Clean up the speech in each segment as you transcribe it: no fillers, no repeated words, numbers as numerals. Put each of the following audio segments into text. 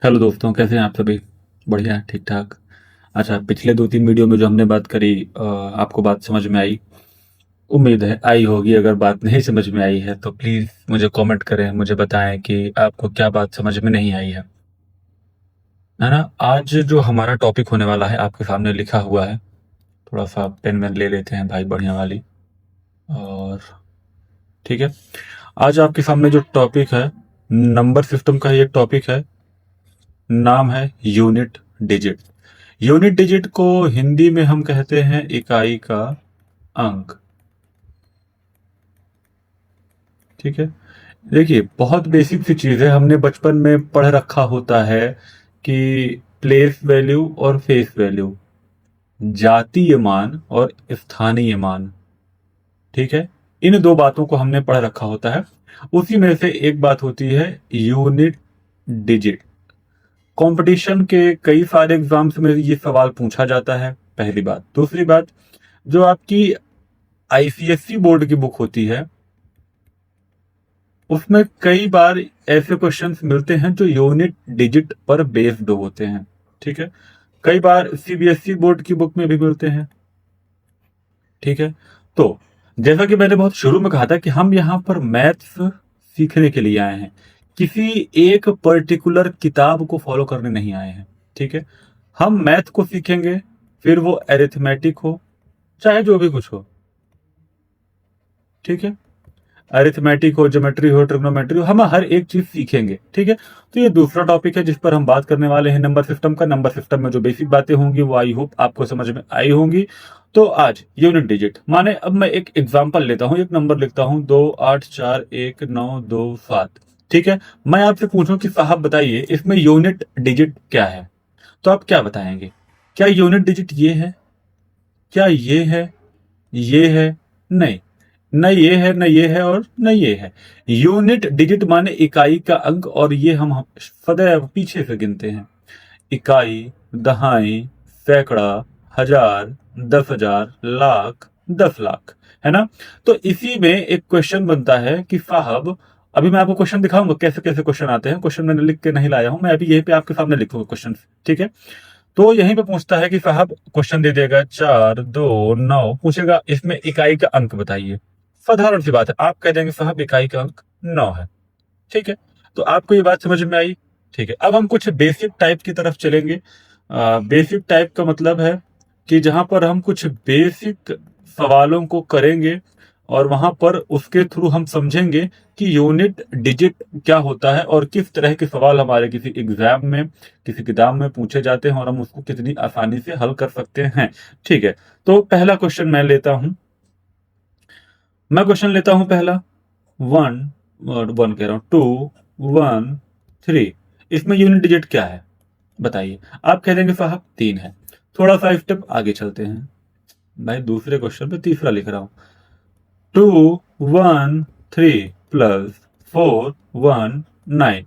Hello दोस्तों, कैसे हैं आप सभी? बढ़िया, ठीक ठाक। अच्छा, पिछले 2-3 वीडियो में जो हमने बात करी, आपको बात समझ में आई? उम्मीद है आई होगी। अगर बात नहीं समझ में आई है तो प्लीज़ मुझे कमेंट करें, मुझे बताएं कि आपको क्या बात समझ में नहीं आई है ना? आज जो हमारा टॉपिक होने वाला है आपके सामने लिखा हुआ है। थोड़ा सा पेन वेन ले लेते हैं भाई, बढ़िया वाली। और ठीक है, आज आपके सामने जो टॉपिक है, नंबर सिस्टम का ही एक टॉपिक है। नाम है यूनिट डिजिट। यूनिट डिजिट को हिंदी में हम कहते हैं इकाई का अंक। ठीक है, देखिए बहुत बेसिक सी चीज है, हमने बचपन में पढ़ रखा होता है कि प्लेस वैल्यू और फेस वैल्यू, जातीय मान और स्थानीय मान। ठीक है, इन दो बातों को हमने पढ़ रखा होता है। उसी में से एक बात होती है यूनिट डिजिट। कंपटीशन के कई सारे एग्जाम्स में ये सवाल पूछा जाता है, पहली बात। दूसरी बात, जो आपकी आईसीएससी बोर्ड की बुक होती है उसमें कई बार ऐसे क्वेश्चंस मिलते हैं जो यूनिट डिजिट पर बेस्ड होते हैं। ठीक है, कई बार सीबीएसई बोर्ड की बुक में भी मिलते हैं। ठीक है, तो जैसा कि मैंने बहुत शुरू में कहा था कि हम यहाँ पर मैथ्स सीखने के लिए आए हैं, किसी एक पर्टिकुलर किताब को फॉलो करने नहीं आए हैं। ठीक है, हम मैथ को सीखेंगे, फिर वो एरिथमेटिक हो चाहे जो भी कुछ हो। ठीक है, अरिथमेटिक हो, ज्योमेट्री हो, ट्रिग्नोमेट्री हो, हम हर एक चीज सीखेंगे। ठीक है, तो ये दूसरा टॉपिक है जिस पर हम बात करने वाले हैं, नंबर सिस्टम का। नंबर सिस्टम में जो बेसिक बातें होंगी वो आई होप आपको समझ में आई होंगी। तो आज यूनिट डिजिट माने, अब मैं एक एग्जांपल लेता हूं, एक नंबर लिखता हूं 2841927। ठीक है, मैं आपसे पूछूं कि साहब बताइए इसमें यूनिट डिजिट क्या है, तो आप क्या बताएंगे? क्या यूनिट डिजिट ये है? क्या ये है? ये है? नहीं, न ये है, न ये है और न ये है। यूनिट डिजिट माने इकाई का अंक, और ये हम सदैव पीछे से गिनते हैं। इकाई, दहाई, सैकड़ा, हजार, 10,000, लाख, 10 लाख, है ना? तो इसी में एक क्वेश्चन बनता है कि साहब, अभी मैं आपको क्वेश्चन दिखाऊंगा कैसे कैसे क्वेश्चन आते हैं। क्वेश्चन मैंने लिख के नहीं लाया हूं, मैं अभी यहीं पे आपके सामने लिखूंगा क्वेश्चन। ठीक है, तो यहीं पे पूछता है कि साहब, क्वेश्चन दे देगा 4, 2, 9, पूछेगा इसमें इकाई का अंक बताइए। साधारण सी बात है, आप कह देंगे साहब इकाई का अंक 9 है। ठीक है, तो आपको ये बात समझ में आई? ठीक है, अब हम कुछ बेसिक टाइप की तरफ चलेंगे। बेसिक टाइप का मतलब है कि जहां पर हम कुछ बेसिक सवालों को करेंगे और वहां पर उसके थ्रू हम समझेंगे कि यूनिट डिजिट क्या होता है और किस तरह के सवाल हमारे किसी एग्जाम में, किसी किताब में पूछे जाते हैं और हम उसको कितनी आसानी से हल कर सकते हैं। ठीक है, तो पहला क्वेश्चन मैं लेता हूं। मैं क्वेश्चन लेता हूं पहला, वन, और वन कह रहा हूं, 2, 1, 3। इसमें यूनिट डिजिट क्या है बताइए? आप कह देंगे साहब 3 है। थोड़ा सा स्टेप आगे चलते हैं भाई, दूसरे क्वेश्चन पे तीसरा लिख रहा हूं। 2, 1, 3 प्लस 4, 1, 9,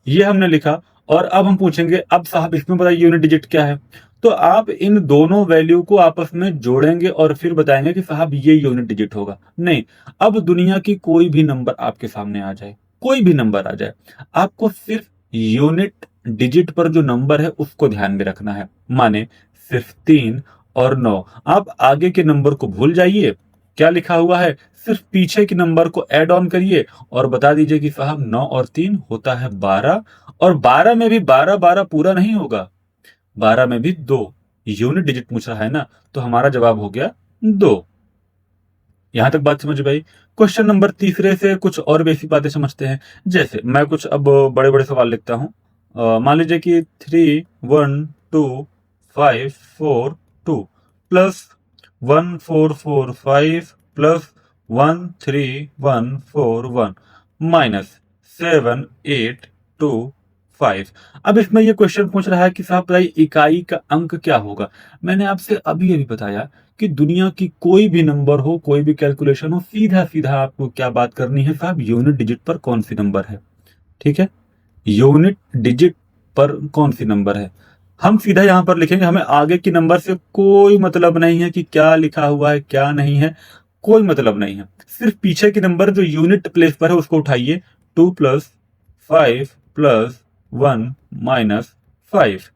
ये हमने लिखा। और अब हम पूछेंगे, अब साहब इसमें बताइए यूनिट डिजिट क्या है? तो आप इन दोनों वैल्यू को आपस में जोड़ेंगे और फिर बताएंगे कि साहब ये यूनिट डिजिट होगा। नहीं, अब दुनिया की कोई भी नंबर आपके सामने आ जाए, कोई भी नंबर आ जाए, आपको सिर्फ यूनिट डिजिट पर जो नंबर है उसको ध्यान में रखना है। माने सिर्फ 3 और 9, आप आगे के नंबर को भूल जाइए। क्या लिखा हुआ है, सिर्फ पीछे के नंबर को ऐड ऑन करिए और बता दीजिए कि साहब 9 और 3 होता है 12। और 12 में भी 12 पूरा नहीं होगा, 12 में भी 2। यूनिट डिजिट पूछ रहा है ना, तो हमारा जवाब हो गया 2। यहां तक बात समझ भाई? क्वेश्चन नंबर तीसरे से कुछ और बेसिक बातें समझते हैं। जैसे मैं कुछ अब बड़े बड़े सवाल लिखता हूं। मान लीजिए कि 3, 1, 2, 5, 4, 2 प्लस 1, 4, 4, 5 प्लस 1, 3, 1, 4, 1 माइनस 7, 8, 2, 5। अब इसमें ये क्वेश्चन पूछ रहा है कि साहब बताइए इकाई का अंक क्या होगा। मैंने आपसे अभी अभी बताया कि दुनिया की कोई भी नंबर हो, कोई भी कैलकुलेशन हो, सीधा सीधा आपको क्या बात करनी है साहब, यूनिट डिजिट पर कौन सी नंबर है। ठीक है, यूनिट डिजिट पर कौन सी नंबर है, हम सीधा यहां पर लिखेंगे। हमें आगे की नंबर से कोई मतलब नहीं है कि क्या लिखा हुआ है क्या नहीं है, कोई मतलब नहीं है। सिर्फ पीछे की नंबर जो यूनिट प्लेस पर है उसको उठाइए। 2 प्लस 5 प्लस 1 माइनस 5।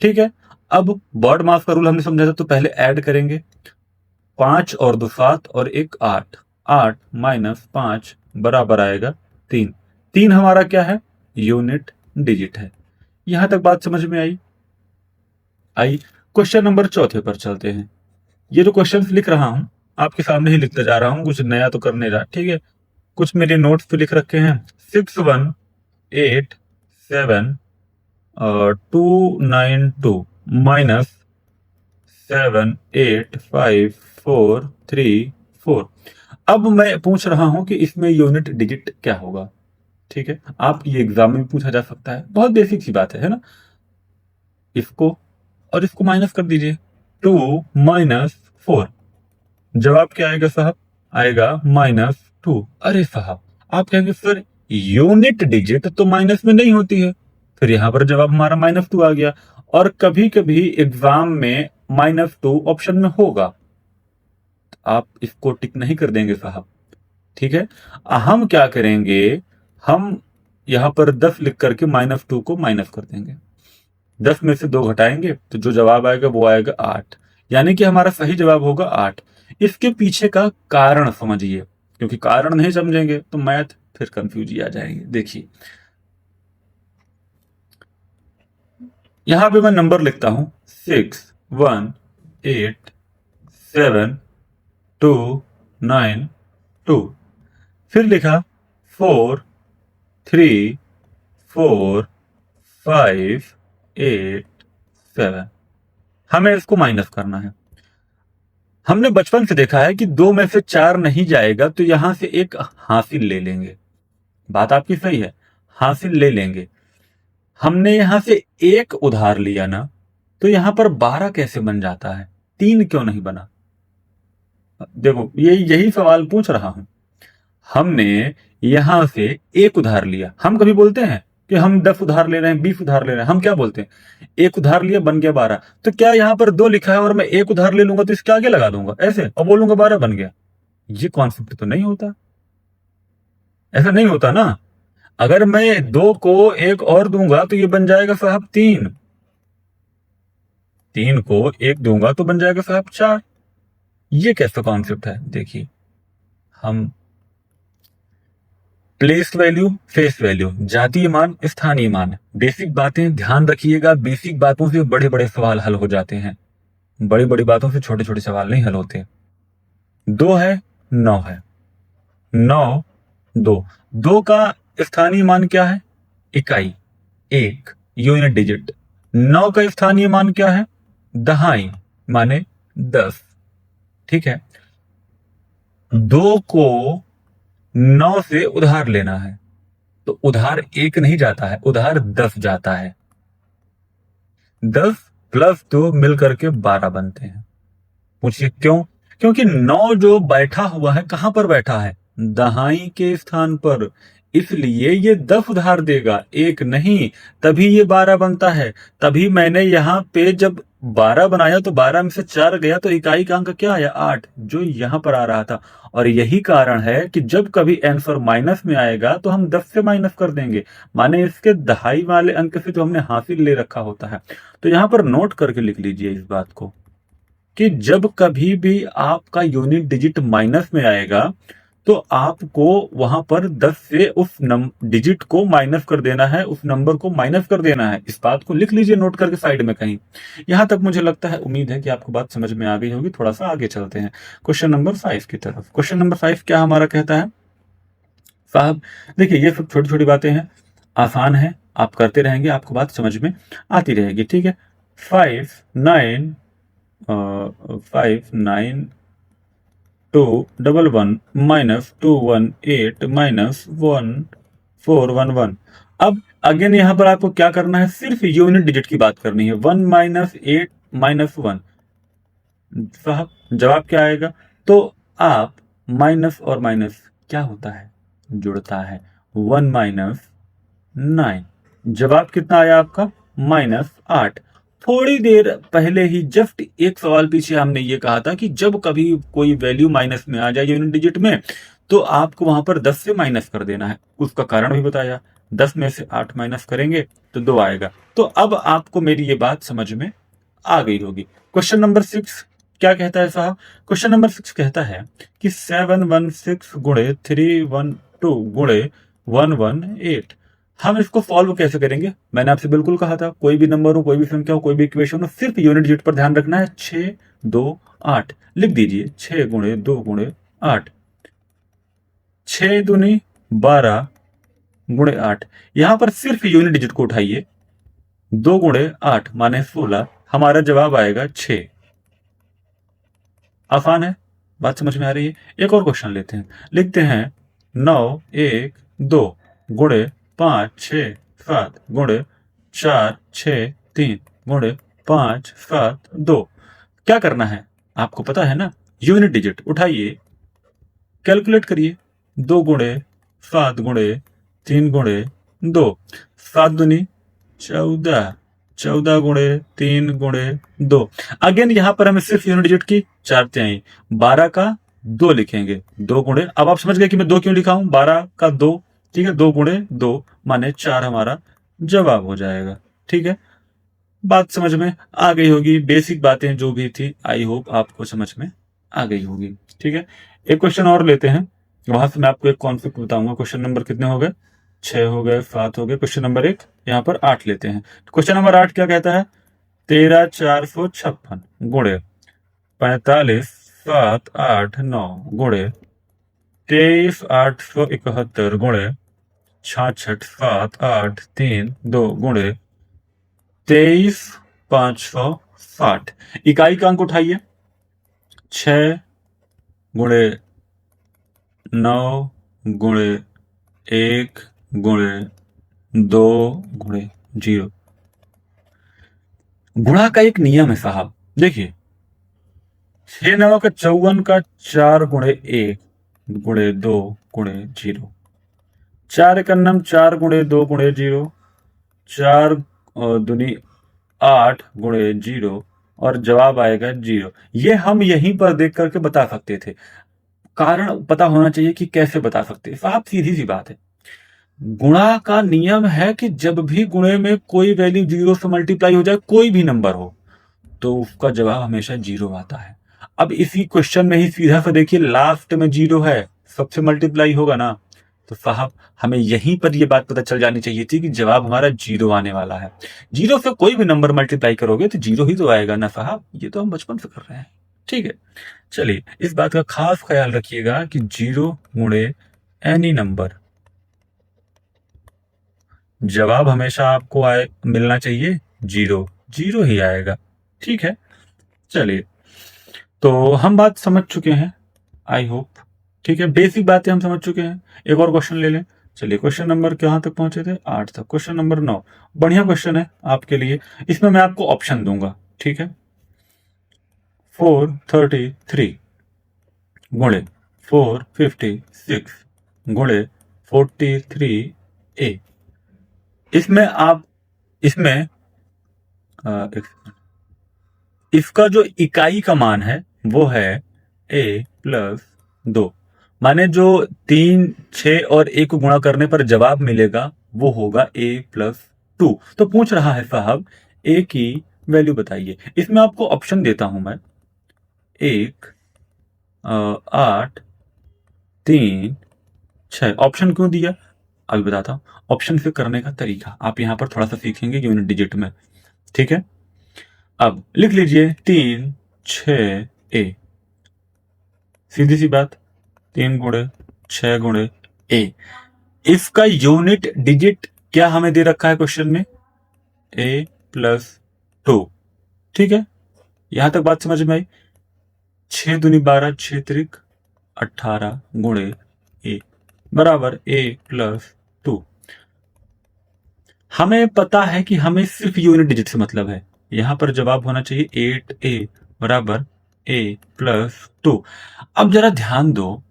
ठीक है, अब बॉड मास का रूल हमने समझा था, तो पहले ऐड करेंगे। 5 और 2 7 और 1 8, 8 माइनस 5 बराबर आएगा 3। 3 हमारा क्या है? यूनिट डिजिट है। यहां तक बात समझ में आई? क्वेश्चन नंबर चौथे पर चलते हैं। ये जो क्वेश्चंस लिख रहा हूं आपके सामने ही लिखते जा रहा हूं, कुछ नया तो करने रहा। ठीक है, कुछ मेरे नोट्स पे लिख रखे हैं। 6 1 8 7 292 माइनस 7 8 5 4 3 4। अब मैं पूछ रहा हूं कि इसमें यूनिट डिजिट क्या होगा। ठीक है, आप ये एग्जाम में पूछा जा सकता है, बहुत बेसिक सी बात है ना। इसको और इसको माइनस कर दीजिए, 2 माइनस 4। जवाब क्या आएगा साहब? आएगा -2। अरे साहब, आप कहेंगे सर यूनिट डिजिट तो माइनस में नहीं होती है, फिर यहां पर जवाब हमारा -2 आ गया। और कभी कभी एग्जाम में -2 ऑप्शन में होगा, आप इसको टिक नहीं कर देंगे साहब। ठीक है, हम क्या करेंगे, हम यहां पर 10 लिख करके -2 को माइनस कर देंगे। 10 में से 2 घटाएंगे तो जो जवाब आएगा वो आएगा 8, यानी कि हमारा सही जवाब होगा 8। इसके पीछे का कारण समझिए, क्योंकि कारण नहीं समझेंगे तो मैथ फिर कंफ्यूज ही आ जाएंगे। देखिए यहां पे मैं नंबर लिखता हूं 6 1 8 7 2 9 2, फिर लिखा 4 3 4 5 8 7। हमें इसको माइनस करना है। हमने बचपन से देखा है कि 2 में से 4 नहीं जाएगा तो यहां से एक हासिल ले लेंगे। बात आपकी सही है, हासिल ले लेंगे। हमने यहां से एक उधार लिया ना, तो यहां पर 12 कैसे बन जाता है, 3 क्यों नहीं बना? देखो ये यही सवाल पूछ रहा हूं। हमने यहां से एक उधार लिया, हम कभी बोलते हैं कि हम 10 उधार ले रहे हैं, 20 उधार ले रहे हैं? हम क्या बोलते हैं? एक उधार लिया बन गया 12। तो क्या यहां पर 2 लिखा है और मैं एक उधार ले लूंगा तो इसके आगे लगा दूंगा ऐसे और बोलूंगा 12 बन गया? ये कॉन्सेप्ट तो नहीं होता, ऐसा नहीं होता ना। अगर मैं 2 को एक और दूंगा तो ये बन जाएगा साहब 3, 3 को एक दूंगा तो बन जाएगा साहब 4। ये कैसा कॉन्सेप्ट है? देखिए, हम प्लेस वैल्यू, फेस वैल्यू, जातीय मान, स्थानीय मान, बेसिक बातें ध्यान रखिएगा। बेसिक बातों से बड़े बड़े सवाल हल हो जाते हैं, बड़ी बड़ी बातों से छोटे छोटे सवाल नहीं हल होते। 2 है, 9 है, 9 2, 2 का स्थानीय मान क्या है? इकाई, 1 यूनिट डिजिट। 9 का स्थानीय मान क्या है? दहाई माने 10। ठीक है, 2 को 9 से उधार लेना है तो उधार 1 नहीं जाता है, उधार 10 जाता है। 10 प्लस 2 मिलकर के 12 बनते हैं। पूछिए क्यों? क्योंकि 9 जो बैठा हुआ है कहां पर बैठा है? दहाई के स्थान पर, इसलिए ये 10 उधार देगा, 1 नहीं। तभी ये 12 बनता है। तभी मैंने यहां पे जब 12 बनाया तो 12 में से 4 गया तो इकाई का अंक क्या आया? 8, जो यहां पर आ रहा था। और यही कारण है कि जब कभी आंसर माइनस में आएगा तो हम 10 से माइनस कर देंगे, माने इसके दहाई वाले अंक से जो हमने हासिल ले रखा होता है। तो यहां पर नोट करके लिख लीजिए इस बात को कि जब कभी भी आपका यूनिट डिजिट माइनस में आएगा तो आपको वहां पर 10 से उस डिजिट को माइनस कर देना है, उस नंबर को माइनस कर देना है। इस बात को लिख लीजिए नोट करके साइड में कहीं। यहां तक मुझे लगता है, उम्मीद है कि आपको बात समझ में आ गई होगी। थोड़ा सा आगे चलते हैं क्वेश्चन नंबर 5 की तरफ। क्वेश्चन नंबर 5 क्या हमारा कहता है साहब? देखिए ये सब छोटी छोटी बातें हैं, आसान है, आप करते रहेंगे, आपको बात समझ में आती रहेगी। ठीक है, 5 9 5 9 2 1 1 माइनस 2 1 8 माइनस 1 4 1 1। अब अगेन यहां पर आपको क्या करना है? सिर्फ यूनिट डिजिट की बात करनी है। 1 माइनस 8 माइनस 1, साहब जवाब क्या आएगा? तो आप माइनस और माइनस क्या होता है? जुड़ता है। 1 माइनस 9, जवाब कितना आया आपका? -8। थोड़ी देर पहले ही जस्ट एक सवाल पीछे हमने ये कहा था कि जब कभी कोई वैल्यू माइनस में आ जाए यूनिट डिजिट में तो आपको वहां पर 10 से माइनस कर देना है। उसका कारण भी बताया, 10 में से 8 माइनस करेंगे तो 2 आएगा। तो अब आपको मेरी ये बात समझ में आ गई होगी। क्वेश्चन नंबर 6 क्या कहता है साहब? क्वेश्चन नंबर 6 कहता है कि 716 गुणे 312 गुणे 118। हम इसको सॉल्व कैसे करेंगे? मैंने आपसे बिल्कुल कहा था, कोई भी नंबर हो, कोई भी संख्या हो, कोई भी इक्वेशन हो, सिर्फ यूनिट डिजिट पर ध्यान रखना है। 6 2 8 लिख दीजिए। 6 गुणे 2 गुणे 8, 6 दूनी 12 गुणे 8। यहां पर सिर्फ यूनिट डिजिट को उठाइए। 2 गुणे 8 माने 16, हमारा जवाब आएगा 6। आसान है, बात समझ में आ रही है? एक और क्वेश्चन लेते हैं। लिखते हैं 9 1 2 गुणे 5 6 7 गुणे 4 6 3 गुणे 5 7 2। क्या करना है आपको पता है ना? यूनिट डिजिट उठाइए, कैलकुलेट करिए। 2 गुणे 7 गुणे 3 गुणे 2, 7 दूनी 14, 14 गुणे 3 गुणे 2। अगेन यहां पर हमें सिर्फ यूनिट डिजिट की 4 तिहाई, 12 का 2 लिखेंगे। 2 गुणे, अब आप समझ गए कि मैं 2 क्यों लिखा हूं? 12 का 2, ठीक है। 2 गुणे 2 माने 4 हमारा जवाब हो जाएगा। ठीक है, बात समझ में आ गई होगी। बेसिक बातें जो भी थी, आई होप आपको समझ में आ गई होगी। ठीक है, एक क्वेश्चन और लेते हैं, वहां से मैं आपको एक कॉन्सेप्ट बताऊंगा। क्वेश्चन नंबर कितने हो गए? 6 हो गए, 7 हो गए। क्वेश्चन नंबर 1 यहाँ पर 8 लेते हैं। क्वेश्चन नंबर 8 क्या कहता है? 13,456 गुणे 45 7 8 9 गुणे 23,871 गुणे 66 7 8 3 2 गुणे 23,560। इकाई का अंक उठाइए। 6 गुणे 9 गुणे 1 गुणे 2 गुणे 0। गुणा का एक नियम है साहब, देखिए। 6 9 का 54 का 4 गुणे 1 गुणे 2 गुणे 0। 4 का नम 4 गुणे 2 गुणे 0। 4 दूनी 8 गुणे 0 और जवाब आएगा 0। ये हम यहीं पर देख करके बता सकते थे। कारण पता होना चाहिए कि कैसे बता सकते हैं साहब। सीधी सी बात है, गुणा का नियम है कि जब भी गुणे में कोई वैल्यू 0 से मल्टीप्लाई हो जाए, कोई भी नंबर हो, तो उसका जवाब हमेशा 0 आता है। अब इसी क्वेश्चन में ही सीधा सा देखिए, लास्ट में 0 है, सबसे मल्टीप्लाई होगा ना, तो साहब हमें यहीं पर यह बात पता चल जानी चाहिए थी कि जवाब हमारा 0 आने वाला है। 0 से कोई भी नंबर मल्टीप्लाई करोगे तो 0 ही तो आएगा ना साहब। ये तो हम बचपन से कर रहे हैं। ठीक है, चलिए इस बात का खास ख्याल रखिएगा कि 0 गुणे एनी नंबर, जवाब हमेशा आपको मिलना चाहिए 0, 0 ही आएगा। ठीक है, चलिए तो हम बात समझ चुके हैं, आई होप। ठीक है, बेसिक बातें हम समझ चुके हैं। एक और क्वेश्चन ले लें। चलिए, क्वेश्चन नंबर कहां तक पहुंचे थे? 8 तक। क्वेश्चन नंबर 9 बढ़िया क्वेश्चन है आपके लिए। इसमें मैं आपको ऑप्शन दूंगा। ठीक है, 433 गुणे 456 गुणे 43a। इसमें आप इसमें इसका जो इकाई का मान है वो है a+2, माने जो 3 6 और 1 को गुणा करने पर जवाब मिलेगा वो होगा a+2। तो पूछ रहा है साहब a की वैल्यू बताइए। इसमें आपको ऑप्शन देता हूं मैं, 1 8 3 6। ऑप्शन क्यों दिया अभी बताता हूं। ऑप्शन से करने का तरीका आप यहां पर थोड़ा सा सीखेंगे यूनिट डिजिट में। ठीक है, अब लिख लीजिए 3 6 a। सीधी सी बात, 3 गुणे 6 गुणे a। इसका यूनिट डिजिट क्या हमें दे रखा है क्वेश्चन में? a+2। ठीक है, यहां तक बात समझ में आई। 6 दूनी 12, 6 त्रिक 18 गुणे a बराबर a+2। हमें पता है कि हमें सिर्फ यूनिट डिजिट से मतलब है। यहां पर जवाब होना चाहिए 8a बराबर a+2। अब जरा ध्यान दो,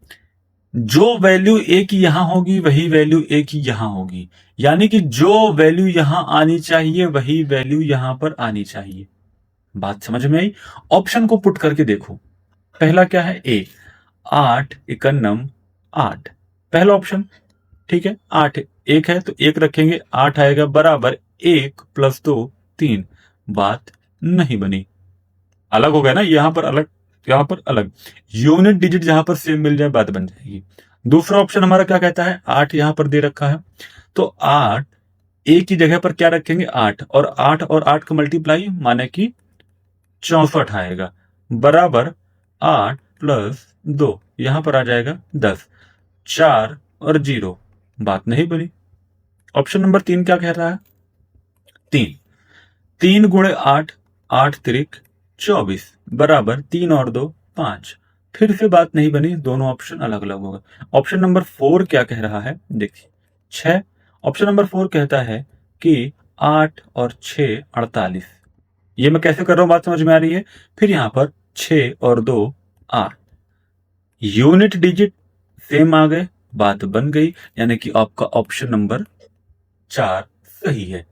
जो वैल्यू a की यहां होगी वही वैल्यू a की यहां होगी, यानी कि जो वैल्यू यहां आनी चाहिए वही वैल्यू यहां पर आनी चाहिए। बात समझ में आई? ऑप्शन को पुट करके देखो। पहला क्या है? a, 8 × 8, पहला ऑप्शन। ठीक है, 8 एक है तो 1 रखेंगे, 8 आएगा बराबर 1 + 2 3। बात नहीं बनी, अलग हो गया ना, यहां पर अलग, यहां पर अलग। यूनिट डिजिट जहां पर सेम मिल जाए बात बन जाएगी। दूसरा ऑप्शन हमारा क्या कहता है, 8 यहां पर दे रखा है, तो 8 एक की जगह पर क्या रखेंगे 8, और 8 और 8 का मल्टीप्लाई माने कि 64 आएगा बराबर 8 + 2, यहां पर आ जाएगा 10, 4 और 0। बात नहीं बनी। ऑप्शन नंबर 3 क्या कह रहा है, 3 3 गुणे 8, 8 तिरिक 24 बराबर 3 और 2 5। फिर से बात नहीं बनी, दोनों ऑप्शन अलग अलग हो गए। ऑप्शन नंबर 4 क्या कह रहा है, देखिए 6। ऑप्शन नंबर 4 कहता है कि 8 और 6 48। ये मैं कैसे कर रहा हूं, बात समझ में आ रही है। फिर यहां पर 6 और 2 8, यूनिट डिजिट सेम आ गए, बात बन गई, यानी कि आपका ऑप्शन नंबर 4 सही है।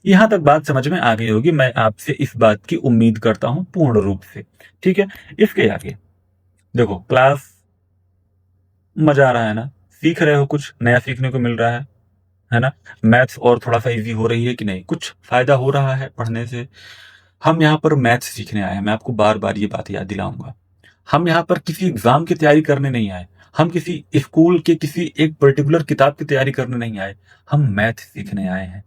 यहां तक बात समझ में आ गई होगी, मैं आपसे इस बात की उम्मीद करता हूं पूर्ण रूप से। ठीक है, इसके आगे देखो, क्लास मजा आ रहा है ना, सीख रहे हो, कुछ नया सीखने को मिल रहा है ना। मैथ्स और थोड़ा सा इजी हो रही है कि नहीं, कुछ फायदा हो रहा है पढ़ने से। हम यहाँ पर मैथ्स सीखने आए हैं, मैं आपको बार बार ये बात याद दिलाऊंगा। हम यहाँ पर किसी एग्जाम की तैयारी करने नहीं आए, हम किसी स्कूल के किसी एक पर्टिकुलर किताब की तैयारी करने नहीं आए, हम मैथ सीखने आए हैं।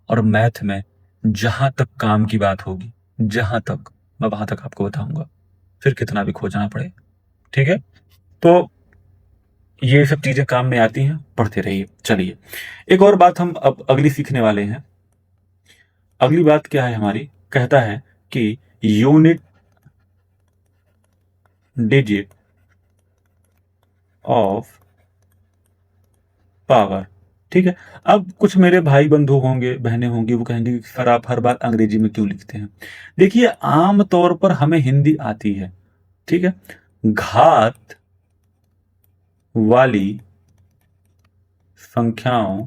और मैथ में जहां तक काम की बात होगी, जहां तक, मैं वहां तक आपको बताऊंगा, फिर कितना भी खोजना पड़े। ठीक है, तो ये सब चीजें काम में आती हैं, पढ़ते रहिए। चलिए, एक और बात हम अब अगली सीखने वाले हैं। अगली बात क्या है हमारी, कहता है कि यूनिट डिजिट ऑफ पावर। ठीक है, अब कुछ मेरे भाई बंधु होंगे, बहनें होंगी, वो कहेंगे कि सर आप हर बात अंग्रेजी में क्यों लिखते हैं। देखिए, आम तौर पर हमें हिंदी आती है, ठीक है। घात वाली संख्याओं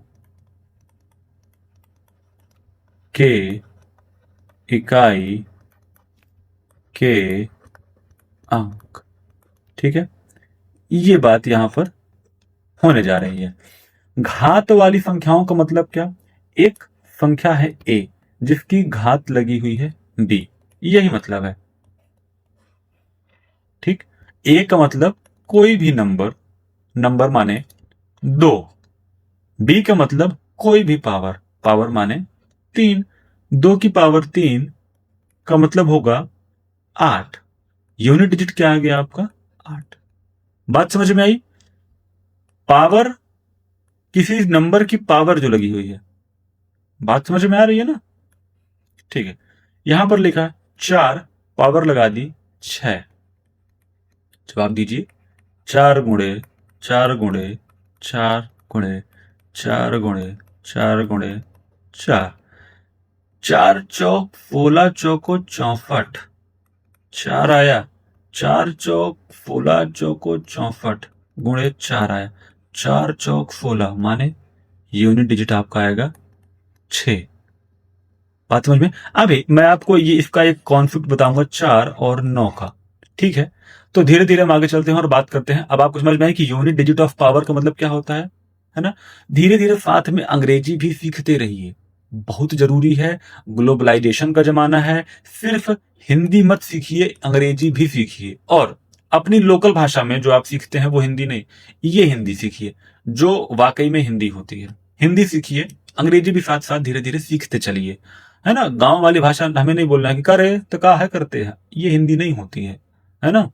के इकाई के अंक, ठीक है, ये बात यहां पर होने जा रही है। घात वाली संख्याओं का मतलब क्या, एक संख्या है ए जिसकी घात लगी हुई है बी, यही मतलब है। ठीक, ए का मतलब कोई भी नंबर, नंबर माने 2। बी का मतलब कोई भी पावर, पावर माने 3। 2 की पावर 3 का मतलब होगा 8। यूनिट डिजिट क्या आ गया आपका, 8। बात समझ में आई, पावर किसी नंबर की पावर जो लगी हुई है, बात समझ में आ रही है ना। ठीक है, यहां पर लिखा है 4, पावर लगा दी 6। जवाब दीजिए, 4 गुणे 4 गुणे 4 गुणे 4 गुणे 4 गुणे 4, 4 चौक 16 चौको 64, 4 आया, 4 चौक 16 चौको 64 गुणे 4 आया, 4 चौक 16 माने यूनिट डिजिट आपका आएगा 6। बात समझ में। अभी मैं आपको ये इसका एक कॉन्सेप्ट बताऊंगा 4 और 9 का, ठीक है। तो धीरे धीरे हम आगे चलते हैं और बात करते हैं। अब आपको समझ में आए कि यूनिट डिजिट ऑफ पावर का मतलब क्या होता है ना। धीरे धीरे साथ में अंग्रेजी भी सीखते रहिए, बहुत जरूरी है। ग्लोबलाइजेशन का जमाना है, सिर्फ हिंदी मत सीखिए, अंग्रेजी भी सीखिए। और अपनी लोकल भाषा में जो आप सीखते हैं वो हिंदी नहीं, ये हिंदी सीखिए जो वाकई में हिंदी होती है। हिंदी सीखिए, अंग्रेजी भी साथ साथ धीरे धीरे सीखते चलिए, है ना। गांव वाली भाषा हमें नहीं बोलना है कि करे तो का है करते हैं, ये हिंदी नहीं होती है ना।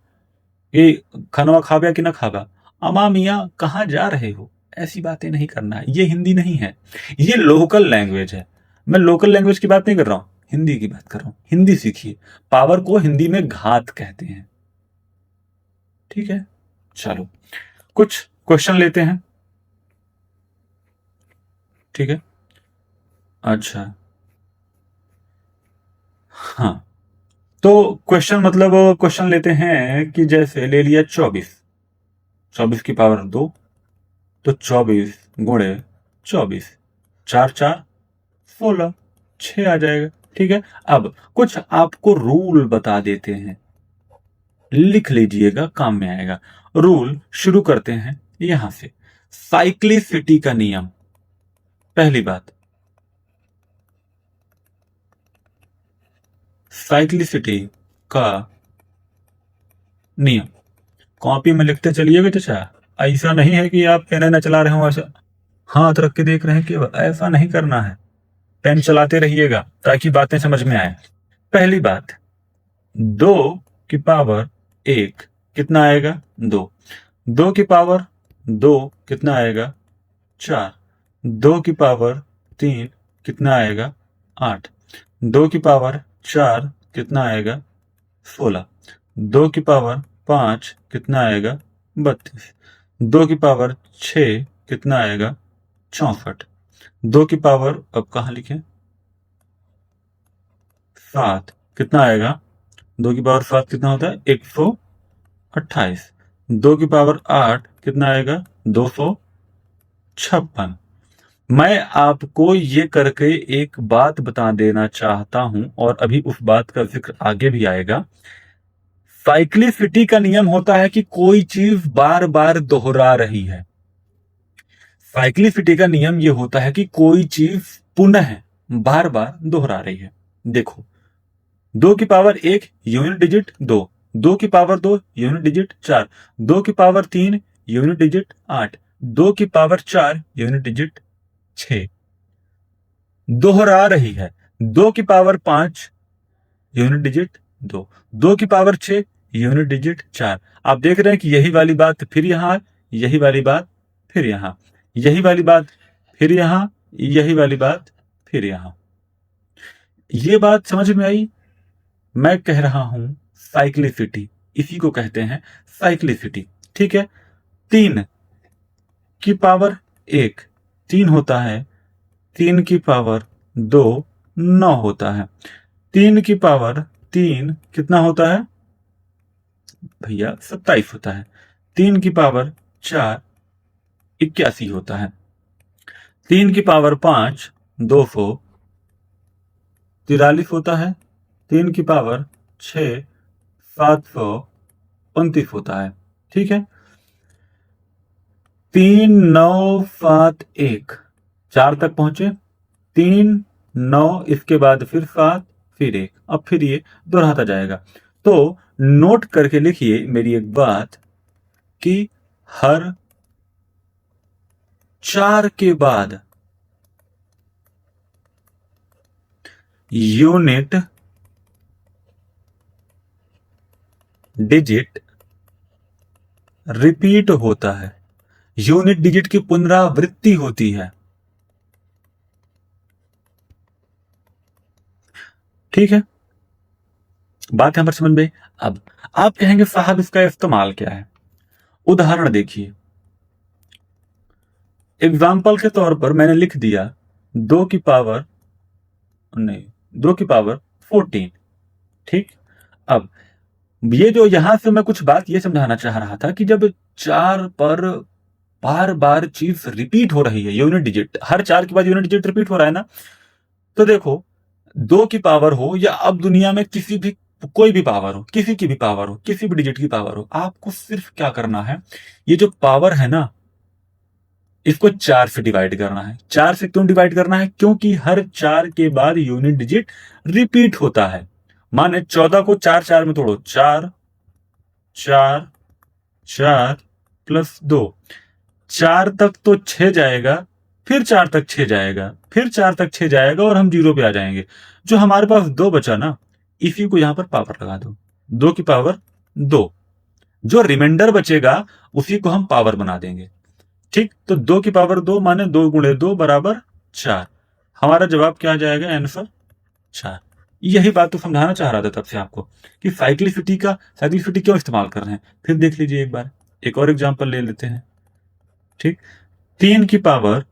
ये खाना खाबा कि ना खाबा, अमा मियाँ कहाँ जा रहे हो, ऐसी बातें नहीं करना है, ये हिंदी नहीं है, ये लोकल लैंग्वेज है। मैं लोकल लैंग्वेज की बात नहीं कर रहा हूं, हिंदी की बात कर रहा हूं। हिंदी सीखिए, पावर को हिंदी में घात कहते हैं, ठीक है। चलो, कुछ क्वेश्चन लेते हैं, ठीक है। अच्छा, हाँ, तो क्वेश्चन मतलब क्वेश्चन लेते हैं कि जैसे ले लिया 24, 24 की पावर 2, तो 24 गुणे 24, 4 4 16, 6 आ जाएगा, ठीक है। अब कुछ आपको रूल बता देते हैं, लिख लीजिएगा, काम में आएगा। रूल शुरू करते हैं यहां से। साइक्लिसिटी का नियम, पहली बात साइक्लिसिटी का नियम कॉपी में लिखते चलिएगा चाचा। ऐसा नहीं है कि आप पेन न चला रहे हो, ऐसा हाथ रख के देख रहे हैं केवल, ऐसा नहीं करना है। पेन चलाते रहिएगा ताकि बातें समझ में आए। पहली बात, 2 की पावर 1 कितना आएगा? 2। 2 की पावर 2 कितना आएगा? 4। 2 की पावर 3 कितना आएगा? 8। 2 की पावर 4 कितना आएगा? 16। 2 की पावर 5 कितना आएगा? 32। 2 की पावर 6 कितना आएगा? 64। 2 की पावर अब कहाँ लिखें? 7 कितना आएगा? 2 की पावर 7 कितना होता है? 128। 2 की पावर 8 कितना आएगा? 256। मैं आपको ये करके एक बात बता देना चाहता हूं, और अभी उस बात का जिक्र आगे भी आएगा। साइक्लिसिटी का नियम होता है कि कोई चीज बार बार दोहरा रही है। साइक्लिसिटी का नियम यह होता है कि कोई चीज पुनः बार बार दोहरा रही है। देखो, 2 की पावर 1 यूनिट डिजिट 2, 2 की पावर 2 यूनिट डिजिट 4, 2 की पावर 3 यूनिट डिजिट 8, 2 की पावर 4 यूनिट डिजिट 6। दोहरा रही है। 2 की पावर 5 यूनिट डिजिट 2, 2 की पावर 6 यूनिट डिजिट 4। आप देख रहे हैं कि यही वाली बात फिर यहां, यही वाली बात फिर यहां, यही वाली बात फिर यहां, यही वाली बात फिर यहां। ये बात समझ में आई? मैं कह रहा हूं साइक्लिसिटी, इसी को कहते हैं साइक्लिसिटी। ठीक है। 3 की पावर 1 3 होता है, 3 की पावर 2 9 होता है, 3 की पावर 3 कितना होता है भैया? 27 होता है, 3 की पावर 4 81 होता है, 3 की पावर 5 243 होता है, 3 की पावर 6 729 होता है। ठीक है। 3 9 7 1 4 तक पहुंचे, 3 9 इसके बाद फिर 7 फिर 1, अब फिर ये दोहराता जाएगा। तो नोट करके लिखिए मेरी एक बात कि हर 4 के बाद यूनिट डिजिट रिपीट होता है, यूनिट डिजिट की पुनरावृत्ति होती है। ठीक है, बात यहां पर समझ में। अब आप कहेंगे साहब इसका इस्तेमाल क्या है? उदाहरण देखिए, एग्जाम्पल के तौर पर मैंने लिख दिया 2 की पावर नहीं 2 की पावर 14। ठीक। अब ये जो यहां से मैं कुछ बात ये समझाना चाह रहा था कि जब 4 पर बार बार चीज रिपीट हो रही है, यूनिट डिजिट हर 4 के बाद यूनिट डिजिट रिपीट हो रहा है ना, तो देखो 2 की पावर हो या अब दुनिया में किसी भी कोई भी पावर हो, किसी की भी पावर हो, किसी भी डिजिट की पावर हो, आपको सिर्फ क्या करना है, ये जो पावर है ना, इसको 4 से डिवाइड करना है। 4 से क्यों डिवाइड करना है? क्योंकि हर 4 के बाद यूनिट डिजिट रिपीट होता है। माने 14 को 4 4 में तोड़ो, 4 4 4 प्लस 2, 4 तक तो 6 जाएगा, फिर 4 तक 6 जाएगा, फिर 4 तक 6 जाएगा और हम 0 पे आ जाएंगे। जो हमारे पास 2 बचा ना, इसी को यहां पर पावर लगा दो, 2 की पावर 2। जो रिमाइंडर बचेगा उसी को हम पावर बना देंगे। ठीक। तो 2 की पावर 2 माने 2 गुणे 2 बराबर 4। हमारा जवाब क्या आ जाएगा? आंसर 4। यही बात तो समझाना चाह रहा था तब से आपको कि साइक्लिसिटी क्यों इस्तेमाल कर रहे हैं। फिर देख लीजिए एक बार, एक और एग्जांपल ले लेते हैं। ठीक। 3 की पावर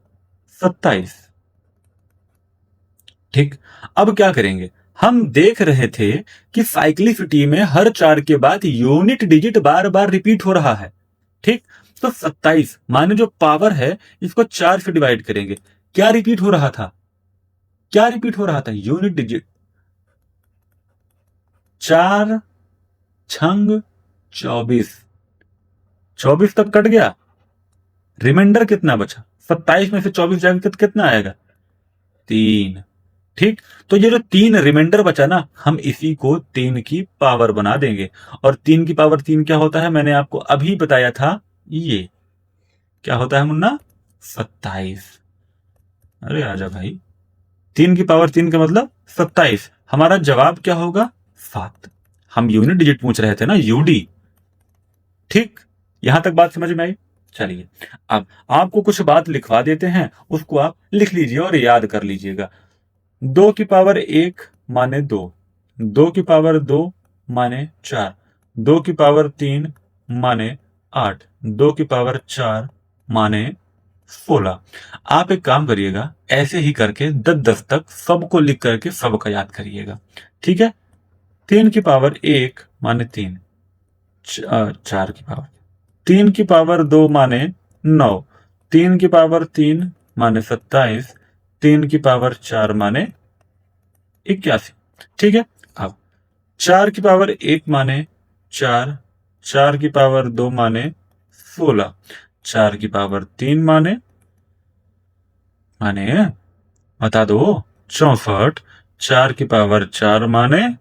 27। ठीक। अब क्या करेंगे? हम देख रहे थे कि साइक्लिसिटी में हर 4 के बाद यूनिट डिजिट बार बार रिपीट हो रहा है। ठीक। तो 27 माने जो पावर है, इसको 4 से डिवाइड करेंगे। क्या रिपीट हो रहा था? क्या रिपीट हो रहा था? Unit digit. 4 छंग 24, 24 तक कट गया, रिमाइंडर कितना बचा, 27 में से 24 जाएगा तो कितना आएगा, 3। ठीक, तो ये जो 3 रिमाइंडर बचा ना, हम इसी को 3 की पावर बना देंगे। और 3 की पावर 3 क्या होता है, मैंने आपको अभी बताया था, ये क्या होता है मुन्ना, 27। अरे आजा भाई, 3 की पावर 3 का मतलब 27। हमारा जवाब क्या होगा, 7। हम यूनिट डिजिट पूछ रहे थे ना, यूडी। ठीक, यहां तक बात समझ में आई। चलिए, अब आपको कुछ बात लिखवा देते हैं, उसको आप लिख लीजिए और याद कर लीजिएगा। 2 की पावर 1 माने 2, 2 की पावर 2 माने 4, 2 की पावर 3 माने 8, 2 की पावर 4 माने 16। आप एक काम करिएगा, ऐसे ही करके 10-10 तक सबको लिख करके सबका याद करिएगा। ठीक है, 3 की पावर 1 माने 3, 4 की पावर, 3 की पावर 2 माने 9, 3 की पावर 3 माने 27, 3 की पावर 4 माने 81। ठीक है, अब 4 की पावर 1 माने 4, 4 की पावर 2 माने 16, 4 की पावर 3 माने माने बता दो, 64, 4 की पावर 4 माने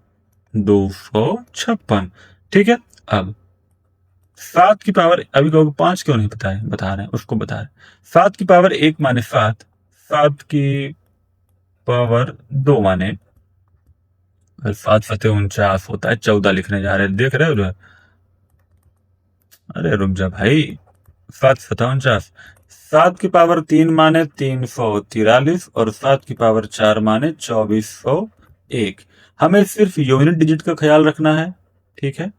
256। ठीक है, अब 7 की पावर, अभी कहोगे 5 क्यों नहीं बताए, बता रहे हैं, उसको बता रहे हैं। 7 की पावर 1 माने 7, 7 की पावर 2 माने, 7 सते 49 होता है, 14 लिखने जा रहे हैं, देख रहे हो रे? अरे रुक जा भाई, 7 सता 49, 7 की पावर 3 माने 343, और 7 की पावर 4 माने 2401। हमें सिर्फ यूनिट डिजिट का ख्याल रखना है। ठीक है,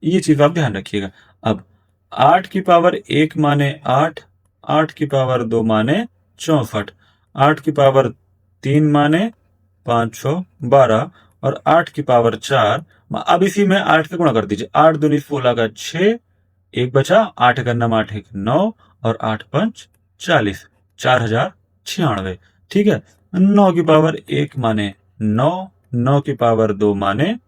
ये चीज आप ध्यान रखिएगा। अब 8 की पावर 1 माने 8, 8 की पावर 2 माने 64, 8 की पावर 3 माने 512, और 8 की पावर 4, अब इसी में 8 का गुणा कर दीजिए, 8 दूनी 16 का 6, एक बचा, 8 का नम 8 एक 9, और 8 पंच 40, 4096। ठीक है, 9 की पावर 1 माने 9, 9 की पावर 2 माने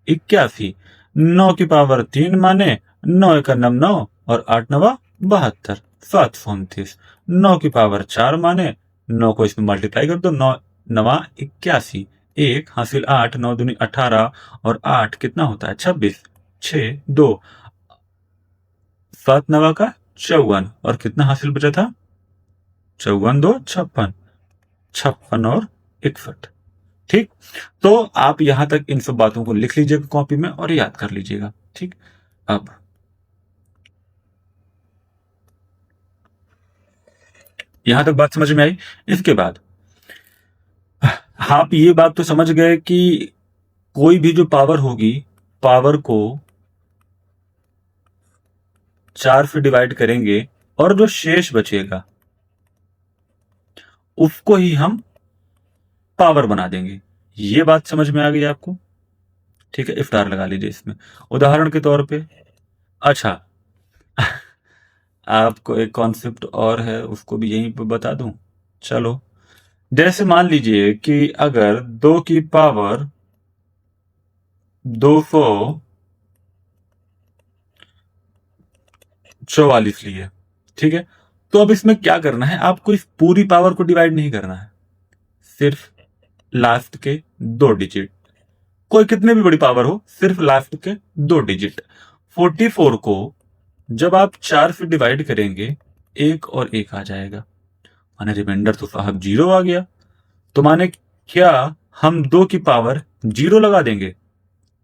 81, 9 की पावर 3 माने 9 एक नम 9, और 8 नवा 72, 729। 9 की पावर 4 माने 9 को इसमें मल्टीप्लाई कर दो, 9 नवा 81, 1 हासिल 8, 9 दूनी 18, और 8 कितना होता है 26, 6 2, 7 नवा का 54, और कितना हासिल बचा था, 54 2 56, 56 और 61। ठीक, तो आप यहां तक इन सब बातों को लिख लीजिएगा कॉपी में और याद कर लीजिएगा। ठीक, अब यहां तक बात समझ में आई। इसके बाद आप ये बात तो समझ गए कि कोई भी जो पावर होगी, पावर को 4 से डिवाइड करेंगे, और जो शेष बचेगा उसको ही हम पावर बना देंगे। ये बात समझ में आ गई आपको? ठीक है, इफ्तार लगा लीजिए इसमें उदाहरण के तौर पे। अच्छा, आपको एक कॉन्सेप्ट और है, उसको भी यहीं पे बता दूं। चलो, जैसे मान लीजिए कि अगर 2 की पावर 244 लिए, ठीक है, तो अब इसमें क्या करना है, आपको इस पूरी पावर को डिवाइड नहीं करना है, सिर्फ लास्ट के 2 डिजिट, कोई कितने भी बड़ी पावर हो, सिर्फ लास्ट के 2 डिजिट। 44 को जब आप 4 से डिवाइड करेंगे, 1 और 1 आ जाएगा, माने रिमाइंडर तो साहब 0 आ गया। तो माने क्या हम 2 की पावर 0 लगा देंगे?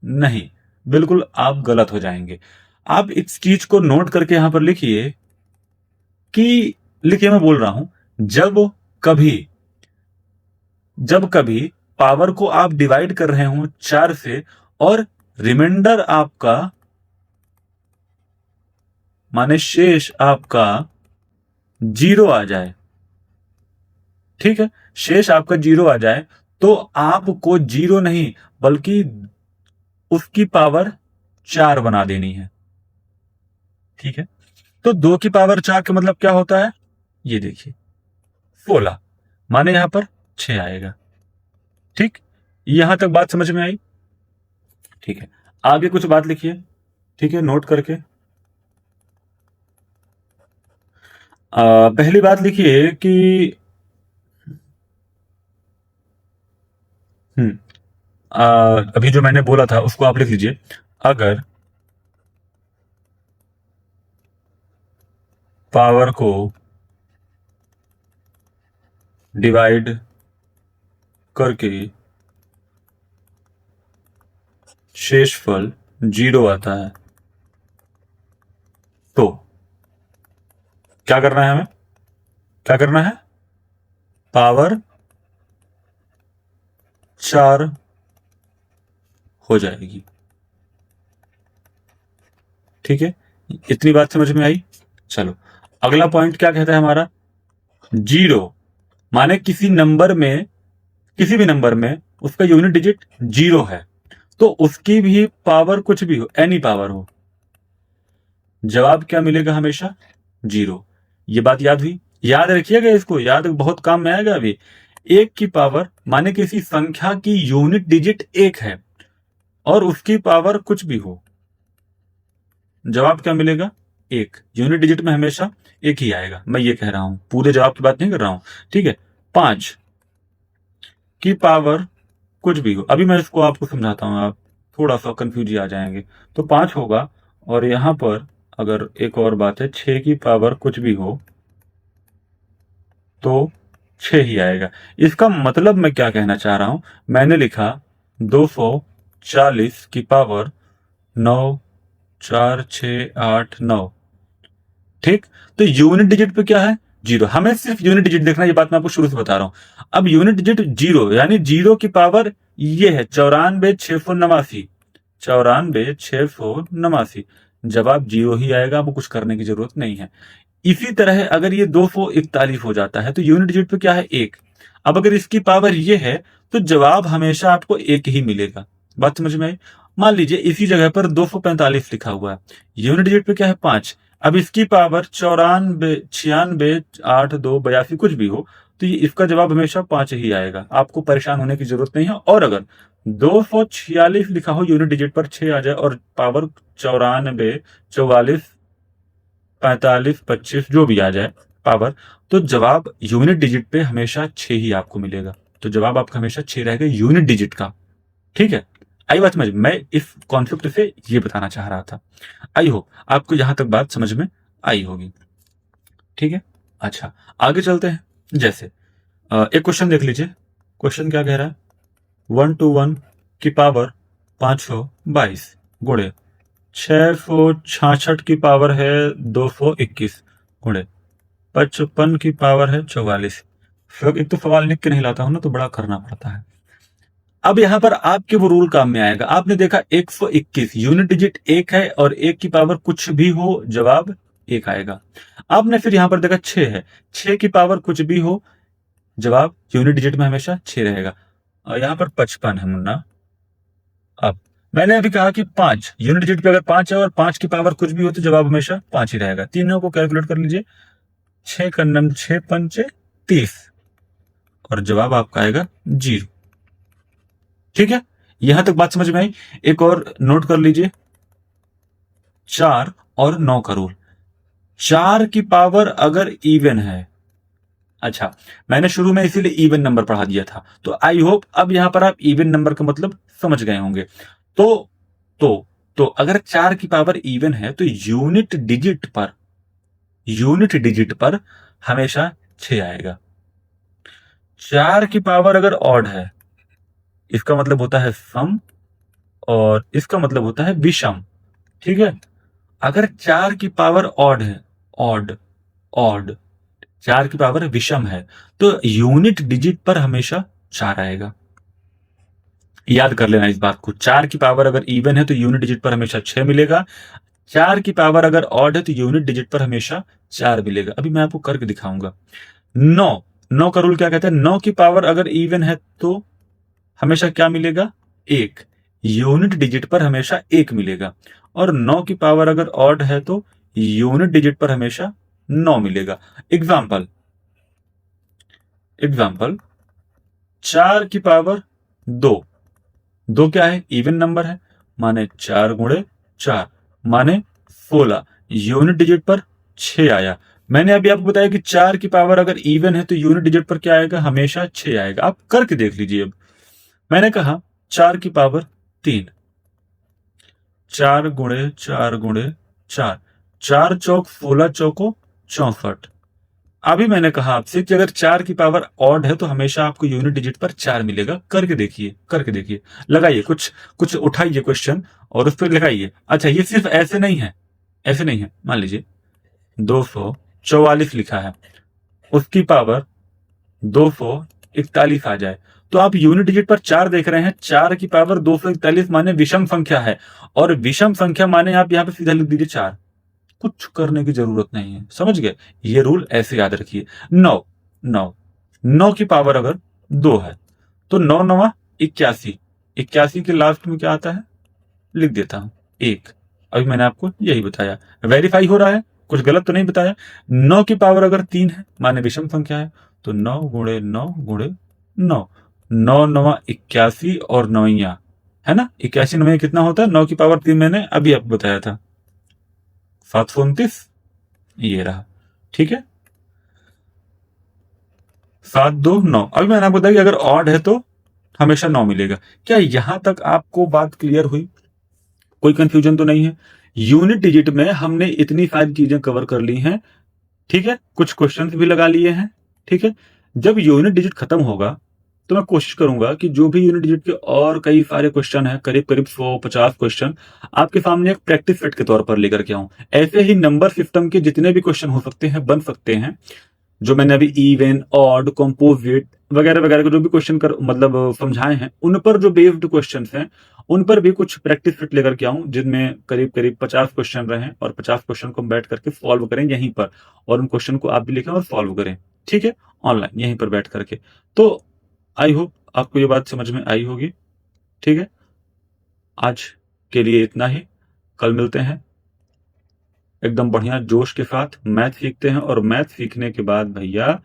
नहीं, बिल्कुल आप गलत हो जाएंगे। आप इस चीज को नोट करके यहां पर लिखिए कि, लिखिए मैं बोल रहा हूं, कभी जब कभी पावर को आप डिवाइड कर रहे हो 4 से, और रिमाइंडर आपका माने शेष आपका 0 आ जाए, ठीक है, शेष आपका 0 आ जाए, तो आपको 0 नहीं बल्कि उसकी पावर 4 बना देनी है। ठीक है, तो 2 की पावर 4 का मतलब क्या होता है, ये देखिए 16, माने यहां पर 6 आएगा। ठीक, यहां तक बात समझ में आई? ठीक है, आगे कुछ बात लिखिए, ठीक है, नोट करके। पहली बात लिखिए कि अभी जो मैंने बोला था उसको आप लिख लीजिए। अगर पावर को डिवाइड करके शेषफल 0 आता है तो क्या करना है हमें? क्या करना है? पावर 4 हो जाएगी। ठीक है, इतनी बात समझ में आई। चलो, अगला पॉइंट क्या कहता है हमारा? 0 माने किसी नंबर में, किसी भी नंबर में उसका यूनिट डिजिट 0 है तो उसकी भी पावर कुछ भी हो, एनी पावर हो, जवाब क्या मिलेगा? हमेशा 0। ये बात याद हुई? याद रखिएगा इसको, याद बहुत काम में आएगा। अभी 1 की पावर माने किसी संख्या की यूनिट डिजिट 1 है और उसकी पावर कुछ भी हो, जवाब क्या मिलेगा? 1। यूनिट डिजिट में हमेशा 1 ही आएगा। मैं ये कह रहा हूं, पूरे जवाब की बात नहीं कर रहा हूं। ठीक है, 5 की पावर कुछ भी हो, अभी मैं इसको आपको समझाता हूं, आप थोड़ा सा कंफ्यूज आ जाएंगे। तो 5 होगा और यहां पर अगर एक और बात है, 6 की पावर कुछ भी हो तो 6 ही आएगा। इसका मतलब मैं क्या कहना चाह रहा हूं, मैंने लिखा 240 की पावर 9, 4, 6, 8, 9। ठीक, तो यूनिट डिजिट पे क्या है? 0। हमें सिर्फ यूनिट डिजिट देखना है, ये बात मैं आपको शुरू से बता रहा हूं। अब यूनिट डिजिट 0 यानी 0 की पावर ये है 94,689। 94,689, जवाब 0 ही आएगा, आपको कुछ करने की जरूरत नहीं है। इसी तरह अगर ये 241 हो जाता है तो यूनिट डिजिट पे क्या है? 1। अब अगर इसकी पावर ये है तो जवाब हमेशा आपको 1 ही मिलेगा। बात समझ में आई? मान लीजिए इसी जगह पर 245 लिखा हुआ है, यूनिट डिजिट पे क्या है? 5। अब इसकी पावर 94, 96, 8, 2, 82 कुछ भी हो तो ये इसका जवाब हमेशा 5 ही आएगा। आपको परेशान होने की जरूरत नहीं है। और अगर 246 लिखा हो, यूनिट डिजिट पर 6 आ जाए और पावर 94, 44, 45, 25 जो भी आ जाए पावर, तो जवाब यूनिट डिजिट पे हमेशा 6 ही आपको मिलेगा। तो जवाब आपका हमेशा 6 रहेगा यूनिट डिजिट का। ठीक है, आई बात समझ? मैं इस कॉन्सेप्ट से ये बताना चाह रहा था। आई हो आपको यहां तक बात समझ में आई होगी। ठीक है, अच्छा आगे चलते हैं। जैसे एक क्वेश्चन देख लीजिए। क्वेश्चन क्या कह रहा है? 121 की पावर 522 गुणे 666 की पावर है 221 गुणे 55 की पावर है 44। फिर एक तो सवाल लिख के नहीं लाता हूं ना, तो बड़ा करना पड़ता है। अब यहां पर आपके वो रूल काम में आएगा। आपने देखा 121 यूनिट डिजिट 1 है और 1 की पावर कुछ भी हो, जवाब 1 आएगा। आपने फिर यहां पर देखा 6 है, 6 की पावर कुछ भी हो, जवाब यूनिट डिजिट में हमेशा 6 रहेगा। और यहां पर 55 है मुन्ना। अब मैंने अभी कहा कि 5 यूनिट डिजिट पे अगर 5 है और 5 की पावर कुछ भी हो तो जवाब हमेशा 5 ही रहेगा। तीनों को कैलकुलेट कर लीजिए। 6 का नम 6 पंचे 30 और जवाब आपका आएगा 0। ठीक है, यहां तक बात समझ में आई? एक और नोट कर लीजिए, 4 और 9 का रूल। 4 की पावर अगर इवन है, अच्छा मैंने शुरू में इसीलिए इवन नंबर पढ़ा दिया था, तो आई होप अब यहां पर आप इवन नंबर का मतलब समझ गए होंगे। तो तो तो अगर 4 की पावर इवन है तो यूनिट डिजिट पर हमेशा 6 आएगा। 4 की पावर अगर ऑड है, इसका मतलब होता है सम और इसका मतलब होता है विषम। ठीक है, अगर 4 की पावर ऑड है, ऑड ऑड 4 की पावर विषम है तो यूनिट डिजिट पर हमेशा 4 आएगा। याद कर लेना इस बात को। 4 की पावर अगर इवन है तो यूनिट डिजिट पर हमेशा 6 मिलेगा। 4 की पावर अगर ऑड है तो यूनिट डिजिट पर हमेशा 4 मिलेगा। अभी मैं आपको करके दिखाऊंगा। 9, 9 का रूल क्या कहता है? 9 की पावर अगर इवन है तो हमेशा क्या मिलेगा? 1। यूनिट डिजिट पर हमेशा 1 मिलेगा। और 9 की पावर अगर ऑड है तो यूनिट डिजिट पर हमेशा 9 मिलेगा। एग्जाम्पल एग्जाम्पल 4 की पावर 2। 2 क्या है? इवन नंबर है, माने 4 गुणे 4 माने 16। यूनिट डिजिट पर 6 आया मैंने अभी आपको बताया कि 4 की पावर अगर इवन है तो यूनिट डिजिट पर क्या आएगा, हमेशा 6 आएगा। आप करके देख लीजिए। अब मैंने कहा 4 की पावर 3, 4 गुणे 4 गुणे 4, 4 चौक 16 चौको 64। अभी मैंने कहा आपसे कि अगर 4 की पावर ऑड है तो हमेशा आपको यूनिट डिजिट पर 4 मिलेगा। करके देखिए, करके देखिए, लगाइए, कुछ कुछ उठाइए क्वेश्चन और उस पर लगाइए। अच्छा, ये सिर्फ ऐसे नहीं है, ऐसे नहीं है। मान लीजिए 244 लिखा है, उसकी पावर 241 आ जाए, तो आप यूनिट डिजिट पर 4 देख रहे हैं। 4 की पावर 241 माने विषम संख्या है, और विषम संख्या माने आप यहां पे सीधा लिख दीजिए 4। कुछ करने की जरूरत नहीं है, समझ गए? ये रूल ऐसे याद रखिए। 9, 9, 9 की पावर अगर 2 है तो 9 9 81, 81 के लास्ट में क्या आता है, लिख देता हूं 1। अभी मैंने आपको यही बताया, वेरीफाई हो रहा है, कुछ गलत तो नहीं बताया। 9 की पावर अगर 3 है माने विषम संख्या है, तो 9 गुणे 9 गुणे 9, 9 9 81 और 9 है ना, 81 9 कितना होता है, 9 की पावर 3 मैंने अभी आपको बताया था 729, ये रहा। ठीक है, 7 2 9। अभी मैंने आपको बताया कि अगर ऑड है तो हमेशा 9 मिलेगा। क्या यहां तक आपको बात क्लियर हुई? कोई कंफ्यूजन तो नहीं है? यूनिट डिजिट में हमने इतनी सारी चीजें कवर कर ली हैं। ठीक है, कुछ क्वेश्चंस भी लगा लिए हैं। ठीक है, जब यूनिट डिजिट खत्म होगा तो मैं कोशिश करूंगा कि जो भी यूनिट डिजिट के और कई सारे क्वेश्चन हैं, करीब करीब 150 क्वेश्चन, आपके सामने एक प्रैक्टिस सेट के तौर पर लेकर के आऊं। ऐसे ही नंबर सिस्टम के जितने भी क्वेश्चन हो सकते हैं, बन सकते हैं, जो मैंने अभी इवन, ऑड, कंपोजिट वगैरह वगैरह के जो भी क्वेश्चन कर मतलब समझाए हैं, उन पर जो बेस्ड क्वेश्चन हैं, उन पर भी कुछ प्रैक्टिस फिट लेकर के आऊं, जिनमें करीब करीब 50 क्वेश्चन रहे, और 50 क्वेश्चन को हम बैठ करके सॉल्व करें यहीं पर, और उन क्वेश्चन को आप भी लिखें और सॉल्व करें। ठीक है, ऑनलाइन यहीं पर बैठ करके। तो आई होप आपको ये बात समझ में आई होगी। ठीक है, आज के लिए इतना ही। कल मिलते हैं एकदम बढ़िया जोश के साथ, मैथ सीखते हैं, और मैथ सीखने के बाद भैया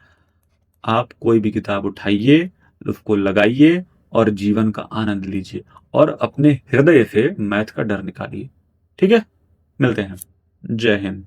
आप कोई भी किताब उठाइए, उसको लगाइए और जीवन का आनंद लीजिए, और अपने हृदय से मैथ का डर निकालिए। ठीक है, मिलते हैं। जय हिंद।